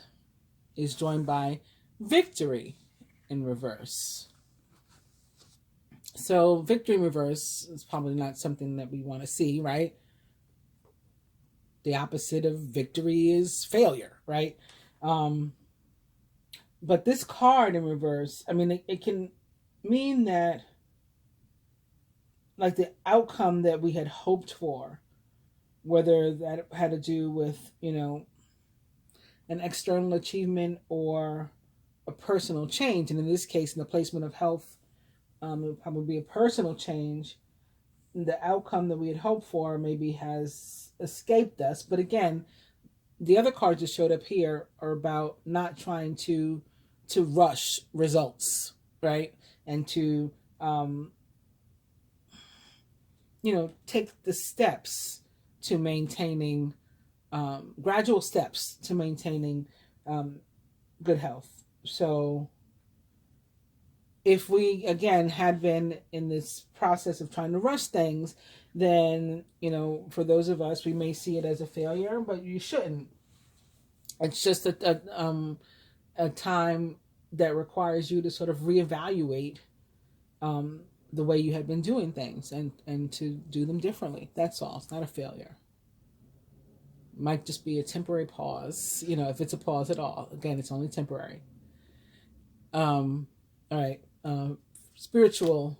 is joined by victory in reverse. So victory in reverse is probably not something that we want to see, right? The opposite of victory is failure, right? But this card in reverse, I mean, it can mean that, like, the outcome that we had hoped for, whether that had to do with, you know, an external achievement or a personal change. And in this case, in the placement of health, it would probably be a personal change. The outcome that we had hoped for maybe has escaped us. But again, the other cards that showed up here are about not trying to rush results, right? And to, you know, take the steps to maintaining, gradual steps to maintaining good health. So if we, again, had been in this process of trying to rush things, then, you know, for those of us, we may see it as a failure, but you shouldn't. It's just a time that requires you to sort of reevaluate the way you had been doing things, and to do them differently. That's all. It's not a failure. It might just be a temporary pause, you know, if it's a pause at all. Again, it's only temporary. All right. Spiritual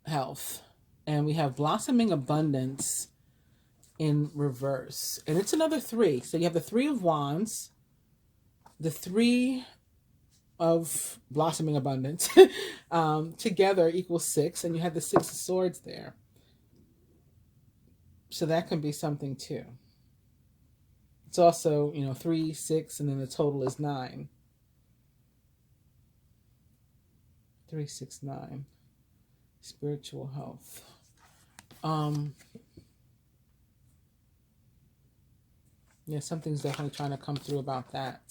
health. And we have blossoming abundance in reverse. And it's another three. So you have the Three of Wands, the Three of blossoming abundance, together equals 6, and you have the Six of Swords there. So that can be something too. It's also, you know, 3, 6, and then the total is 9. 369. Spiritual health. Yeah, something's definitely trying to come through about that.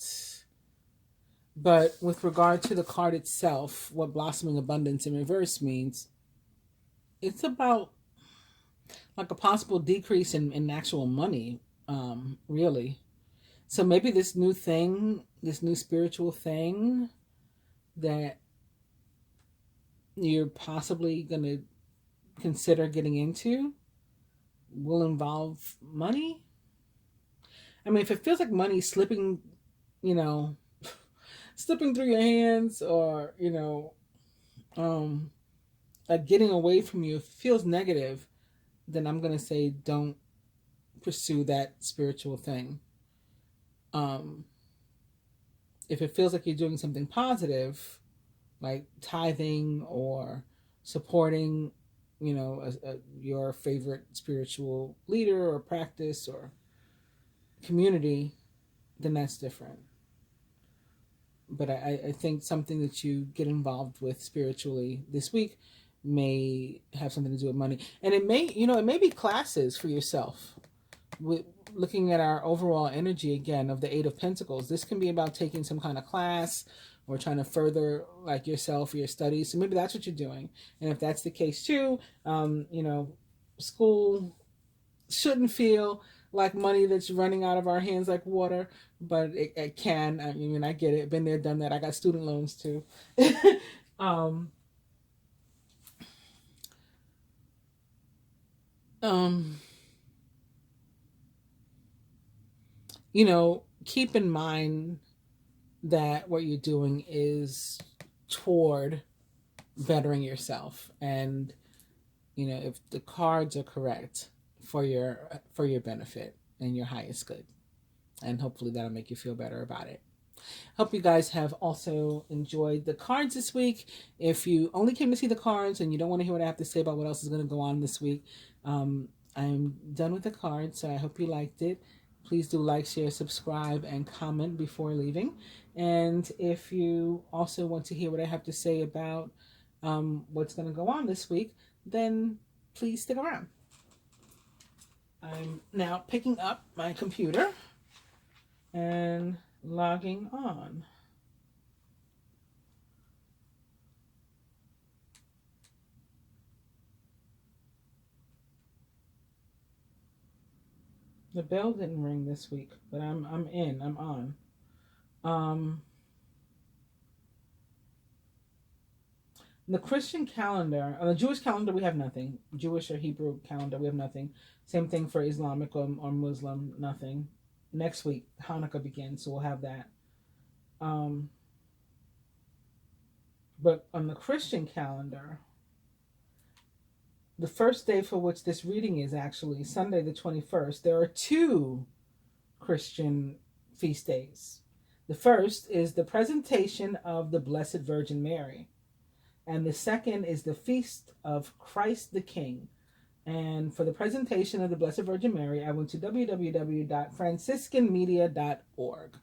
But with regard to the card itself, what blossoming abundance in reverse means, it's about like a possible decrease in actual money, really. So maybe this new thing, this new spiritual thing that you're possibly going to consider getting into will involve money. I mean, if it feels like money slipping, slipping through your hands, or, like getting away from you, if it feels negative, then I'm going to say don't pursue that spiritual thing. If it feels like you're doing something positive, like tithing or supporting, your favorite spiritual leader or practice or community, then that's different. But I think something that you get involved with spiritually this week may have something to do with money. And it may be classes for yourself. Looking at our overall energy again of the Eight of Pentacles, this can be about taking some kind of class or trying to further like yourself or your studies. So maybe that's what you're doing. And if that's the case too, school shouldn't feel like money that's running out of our hands like water, but it can. I mean, I get it. Been there, done that. I got student loans too. Keep in mind that what you're doing is toward bettering yourself, and if the cards are correct for your benefit and your highest good, and hopefully that'll make you feel better about it. Hope you guys have also enjoyed the cards this week. If you only came to see the cards and you don't want to hear what I have to say about what else is going to go on this week, I'm done with the cards, so I hope you liked it. Please do like, share, subscribe, and comment before leaving. And if you also want to hear what I have to say about what's going to go on this week, then please stick around. I'm now picking up my computer and logging on. The bell didn't ring this week, but I'm on. The Christian calendar, on the Jewish calendar, we have nothing. Jewish or Hebrew calendar, we have nothing. Same thing for Islamic or Muslim, nothing. Next week, Hanukkah begins, so we'll have that. But on the Christian calendar, the first day for which this reading is actually Sunday the 21st. There are two Christian feast days. The first is the presentation of the Blessed Virgin Mary. And the second is the Feast of Christ the King. And for the presentation of the Blessed Virgin Mary, I went to www.franciscanmedia.org.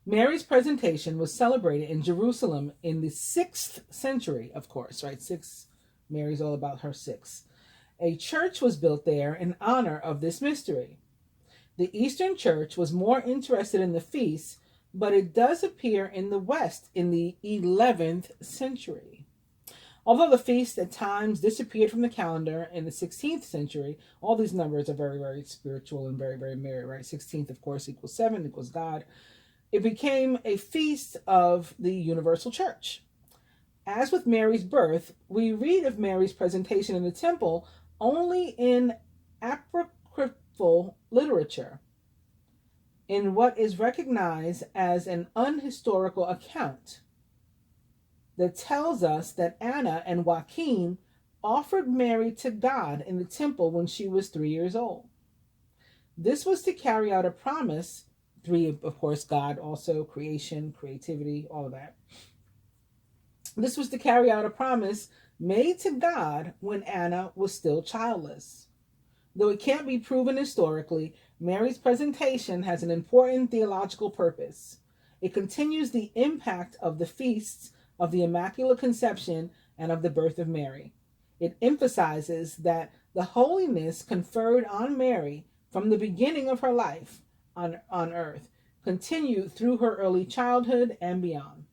Mary's presentation was celebrated in Jerusalem in the 6th century, of course, right? Mary's all about her 6. A church was built there in honor of this mystery. The Eastern Church was more interested in the feast, but it does appear in the West in the 11th century. Although the feast at times disappeared from the calendar in the 16th century, all these numbers are very, very spiritual and very, very Mary, right? 16th, of course, equals 7, equals God. It became a feast of the universal church. As with Mary's birth, we read of Mary's presentation in the temple only in apocryphal literature, in what is recognized as an unhistorical account that tells us that Anna and Joachim offered Mary to God in the temple when she was 3 years old. This was to carry out a promise. 3, of course, God, also creation, creativity, all of that. This was to carry out a promise made to God when Anna was still childless. Though it can't be proven historically, Mary's presentation has an important theological purpose. It continues the impact of the feasts of the Immaculate Conception and of the birth of Mary. It emphasizes that the holiness conferred on Mary from the beginning of her life on earth continued through her early childhood and beyond.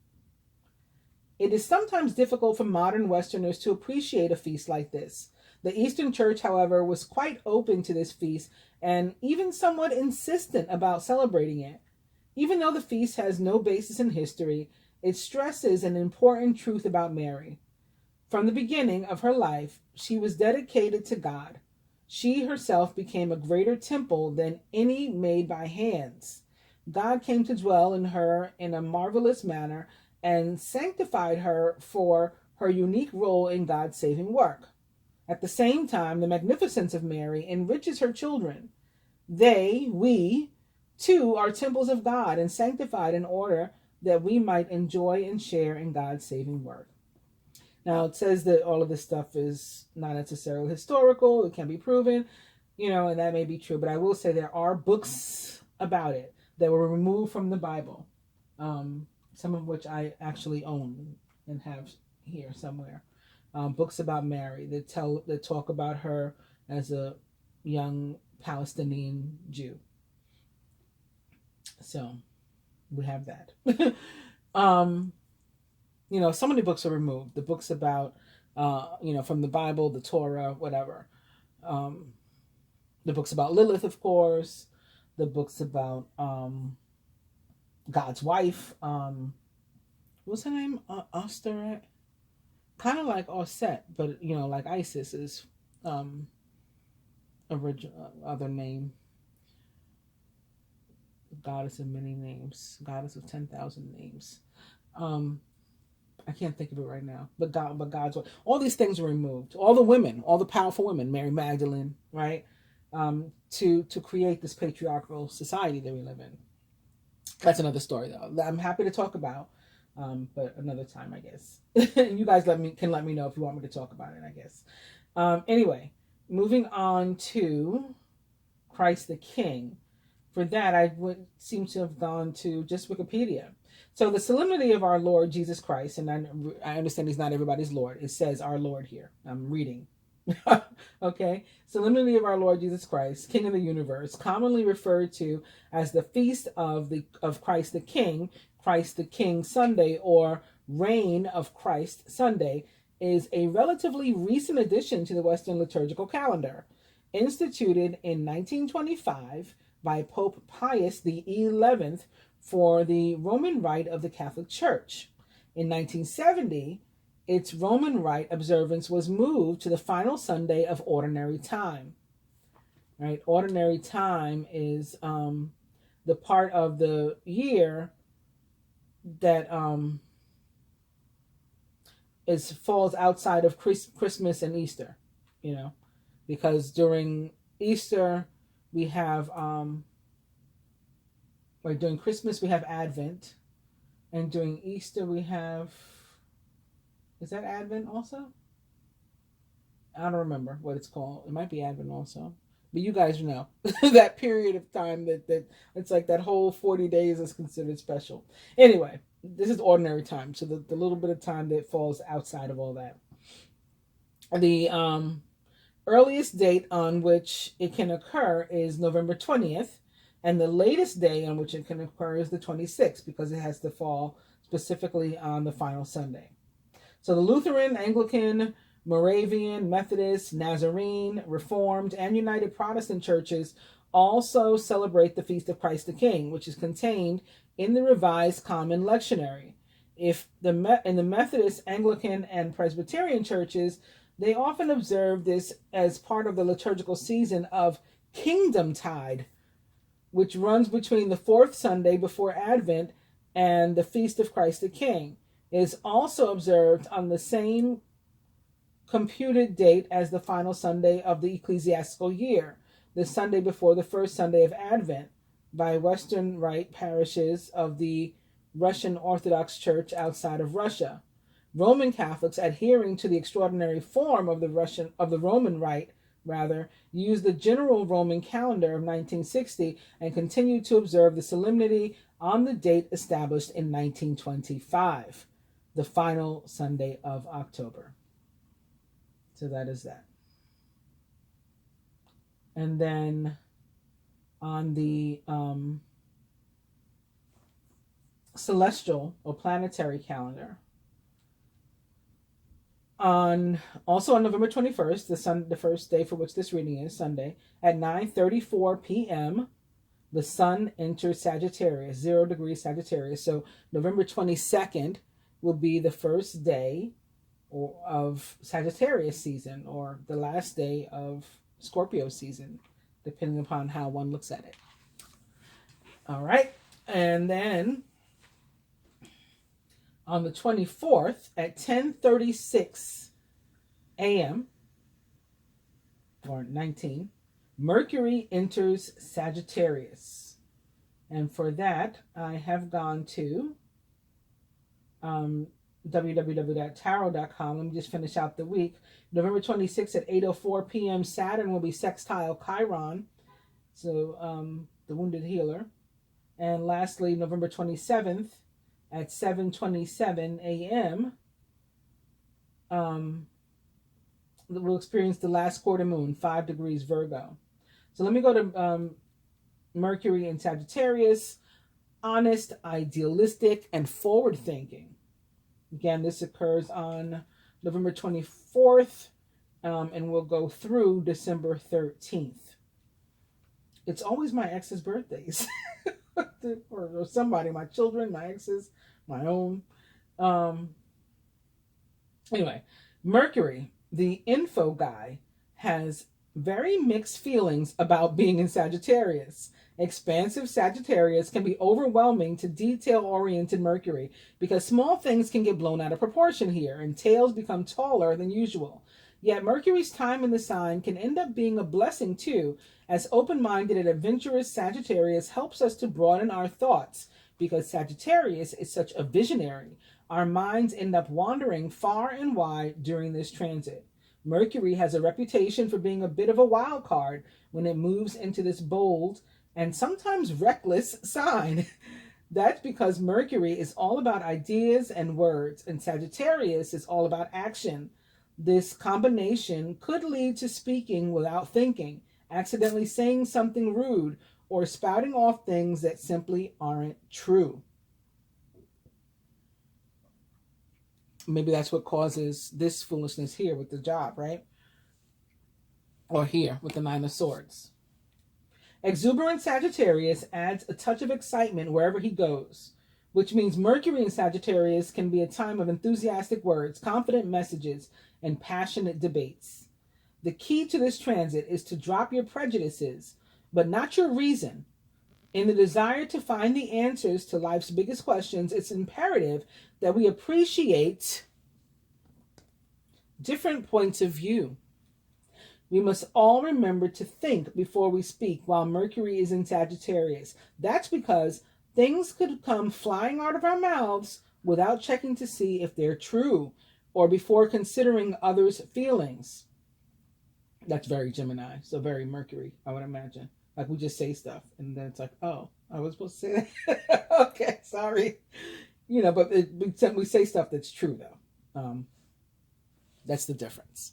It is sometimes difficult for modern Westerners to appreciate a feast like this. The Eastern Church, however, was quite open to this feast and even somewhat insistent about celebrating it. Even though the feast has no basis in history, it stresses an important truth about Mary. From the beginning of her life, she was dedicated to God. She herself became a greater temple than any made by hands. God came to dwell in her in a marvelous manner and sanctified her for her unique role in God's saving work. At the same time, the magnificence of Mary enriches her children. We, too, are temples of God and sanctified in order that we might enjoy and share in God's saving work. Now, it says that all of this stuff is not necessarily historical. It can be proven, and that may be true. But I will say there are books about it that were removed from the Bible, some of which I actually own and have here somewhere. Books about Mary that talk about her as a young Palestinian Jew. So we have that. So many books are removed. The books about, from the Bible, the Torah, whatever. The books about Lilith, of course. The books about God's wife. What's her name? Osteret? Kind of like Osset, but, like Isis's original other name. Goddess of many names. Goddess of 10,000 names. I can't think of it right now, but God's way. All these things were removed. All the women, all the powerful women, Mary Magdalene, right? To create this patriarchal society that we live in. That's another story, though. I'm happy to talk about, but another time, I guess. You guys can let me know if you want me to talk about it, I guess. Anyway, moving on to Christ the King. For that, I would seem to have gone to just Wikipedia. So the solemnity of our Lord Jesus Christ, and I understand he's not everybody's Lord. It says our Lord here. I'm reading. Okay. Solemnity of our Lord Jesus Christ, King of the universe, commonly referred to as the Feast of Christ the King Sunday, or Reign of Christ Sunday, is a relatively recent addition to the Western liturgical calendar. Instituted in 1925 by Pope Pius XI for the Roman Rite of the Catholic Church. In 1970, its Roman Rite observance was moved to the final Sunday of Ordinary Time. Right? Ordinary Time is the part of the year that falls outside of Christmas and Easter, because during Easter we have during Christmas we have Advent, and during Easter we have, is that Advent also? I don't remember what it's called. It might be Advent also, but you guys know that period of time that it's like that whole 40 days is considered special. Anyway, this is ordinary time, so the little bit of time that falls outside of all that. The earliest date on which it can occur is November 20th, and the latest day on which it can occur is the 26th, because it has to fall specifically on the final Sunday. So the Lutheran, Anglican, Moravian, Methodist, Nazarene, Reformed, and United Protestant churches also celebrate the Feast of Christ the King, which is contained in the Revised Common Lectionary. In the Methodist, Anglican, and Presbyterian churches, they often observe this as part of the liturgical season of Kingdom Tide, which runs between the fourth Sunday before Advent and the Feast of Christ the King. It is also observed on the same computed date as the final Sunday of the ecclesiastical year, the Sunday before the first Sunday of Advent, by Western Rite parishes of the Russian Orthodox Church outside of Russia. Roman Catholics, adhering to the extraordinary form of the Roman Rite, use the general Roman calendar of 1960 and continue to observe the solemnity on the date established in 1925, the final Sunday of October. So that is that. And then on the celestial or planetary calendar, also on November 21st, the first day for which this reading is, Sunday, at 9:34 p.m., the sun enters Sagittarius, 0 degrees Sagittarius. So November 22nd will be the first day of Sagittarius season, or the last day of Scorpio season, depending upon how one looks at it. All right. And then on the 24th at 10:36 a.m. or 19, Mercury enters Sagittarius. And for that, I have gone to www.tarot.com. Let me just finish out the week. November 26th at 8:04 p.m. Saturn will be sextile Chiron, so the wounded healer. And lastly, November 27th at 7:27 a.m. We'll experience the last quarter moon, 5 degrees Virgo. So let me go to Mercury in Sagittarius. Honest, idealistic, and forward-thinking. Again, this occurs on November 24th, and will go through December 13th. It's always my ex's birthdays. or somebody, my children, my exes, my own. Anyway, Mercury, the info guy, has very mixed feelings about being in Sagittarius. Expansive Sagittarius can be overwhelming to detail-oriented Mercury because small things can get blown out of proportion here and tales become taller than usual. Yet Mercury's time in the sign can end up being a blessing too, as open-minded and adventurous Sagittarius helps us to broaden our thoughts because Sagittarius is such a visionary. Our minds end up wandering far and wide during this transit. Mercury has a reputation for being a bit of a wild card when it moves into this bold and sometimes reckless sign. That's because Mercury is all about ideas and words, and Sagittarius is all about action. This combination could lead to speaking without thinking, accidentally saying something rude, or spouting off things that simply aren't true. Maybe that's what causes this foolishness here with the job, right? Or here with the 9 of Swords. Exuberant Sagittarius adds a touch of excitement wherever he goes, which means Mercury in Sagittarius can be a time of enthusiastic words, confident messages, and passionate debates. The key to this transit is to drop your prejudices, but not your reason. In the desire to find the answers to life's biggest questions, it's imperative that we appreciate different points of view. We must all remember to think before we speak while Mercury is in Sagittarius. That's because things could come flying out of our mouths without checking to see if they're true or before considering others' feelings. That's very Gemini, so very Mercury, I would imagine. Like we just say stuff and then it's like, oh, I was supposed to say that. Okay, sorry. You know, but we say stuff that's true though. That's the difference.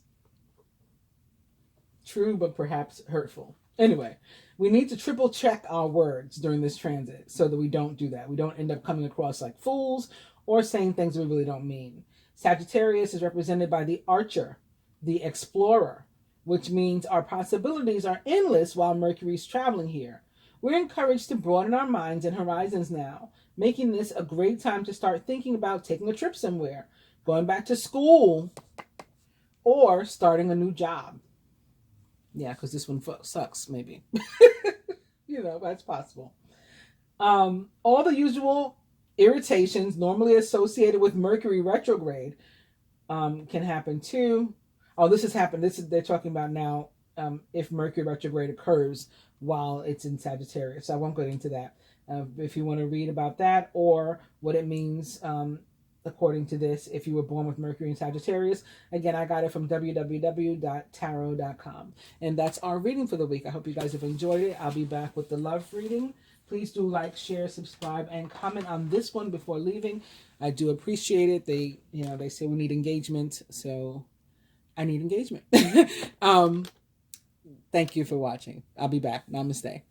True, but perhaps hurtful. Anyway, we need to triple check our words during this transit so that we don't do that. We don't end up coming across like fools or saying things we really don't mean. Sagittarius is represented by the archer, the explorer, which means our possibilities are endless while Mercury's traveling here. We're encouraged to broaden our minds and horizons now, making this a great time to start thinking about taking a trip somewhere, going back to school, or starting a new job. Yeah, because this one sucks, maybe. You know, that's possible. All the usual irritations normally associated with Mercury retrograde can happen too. Oh, this has happened. They're talking about now if Mercury retrograde occurs while it's in Sagittarius. So I won't go into that. If you want to read about that or what it means according to this, if you were born with Mercury and Sagittarius. Again, I got it from www.tarot.com. And that's our reading for the week. I hope you guys have enjoyed it. I'll be back with the love reading. Please do like, share, subscribe, and comment on this one before leaving. I do appreciate it. They say we need engagement, so I need engagement. Thank you for watching. I'll be back. Namaste.